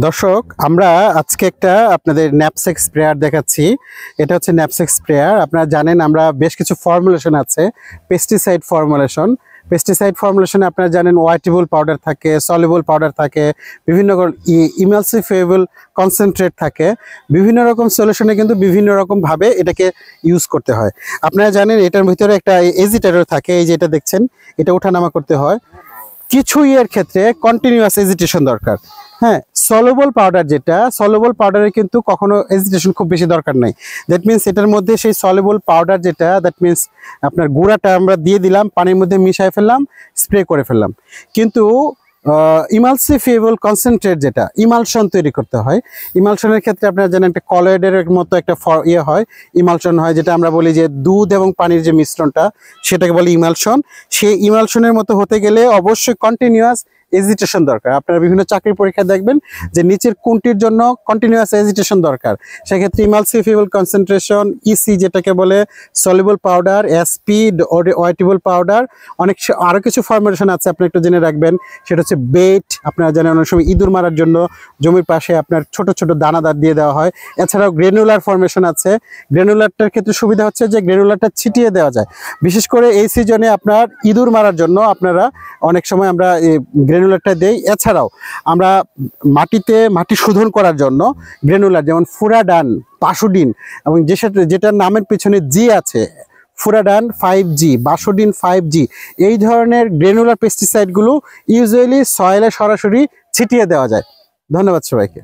দর্শক, আমরা আজকে একটা আপনাদের ন্যাপস্যাক স্প্রেয়ার দেখাচ্ছি। এটা হচ্ছে ন্যাপস্যাক স্প্রেয়ার। আপনারা জানেন আমরা বেশ কিছু ফর্মুলেশন আছে, পেস্টিসাইড ফর্মুলেশনে আপনারা জানেন ওয়াইটেবল পাউডার থাকে, সলিবল পাউডার থাকে, বিভিন্ন ইমালসিফিয়েবল কনসেন্ট্রেট থাকে। বিভিন্ন রকম সলিউশনে কিন্তু বিভিন্ন রকমভাবে এটাকে ইউজ করতে হয়। আপনারা জানেন এটার ভিতরে একটা এজিটেটর থাকে, এই যে এটা দেখছেন, এটা ওঠানামা করতে হয়। কিছু ইয়ের ক্ষেত্রে কন্টিনিউয়াস এজিটেশন দরকার। হ্যাঁ, সলিবল পাউডারে কিন্তু কখনো এজিটেশন খুব বেশি দরকার নাই। দ্যাট মিনস এটার মধ্যে সেই সলিবল পাউডার যেটা, দ্যাট মিনস আপনার গুঁড়াটা আমরা দিয়ে দিলাম, পানির মধ্যে মিশাই ফেললাম, স্প্রে করে ফেললাম। কিন্তু ইমালসিফিয়েবল কনসেন্ট্রেট যেটা ইমালশন তৈরি করতে হয়, ইমালশনের ক্ষেত্রে আপনারা জানেন একটা কলয়েডের মতো একটা হয়, ইমালশন হয়, যেটা আমরা বলি যে দুধ এবং পানির যে মিশ্রণটা সেটাকে বলি ইমালশন। সেই ইমালশনের মতো হতে গেলে অবশ্যই কন্টিনিউয়াস এজিটেশন দরকার। আপনারা বিভিন্ন চাকরির পরীক্ষা দেখবেন যে নিচের কোনটির জন্য কন্টিনিউয়াস এজিটেশন দরকার। সেক্ষেত্রে ইমালসিফিয়েবল কনসেন্ট্রেশন, ইসি যেটাকে বলে, সলিবল পাউডার, এসপি, ওয়াইটেবল পাউডার, অনেক আরও কিছু ফর্মুলেশন আছে, আপনি একটু জেনে রাখবেন। সেটা হচ্ছে বেট, আপনারা জানেন অনেক সময় ইঁদুর মারার জন্য জমির পাশে আপনার ছোট ছোট দানাদার দিয়ে দেওয়া হয়। এছাড়াও গ্রেনুলার ফর্মেশন আছে। গ্রেনুলারটার ক্ষেত্রে সুবিধা হচ্ছে যে গ্রেনুলারটা ছিটিয়ে দেওয়া যায়। বিশেষ করে এই সিজনে আপনার ইঁদুর মারার জন্য আপনারা অনেক সময় আমরা গ্রেনুলারটা দেই। এছাড়াও আমরা মাটি শোধন করার জন্য গ্রেনুলার, যেমন ফুরাডান, পাশুডিন এবং যেটার নামের পিছনে জি আছে, ফুরাডান 5G, বাসোডিন 5G, এই ধরনের গ্রেনুলার পেস্টিসাইডগুলো ইউজুয়ালি সয়েলে সরাসরি ছিটিয়ে দেওয়া যায়। ধন্যবাদ সবাইকে।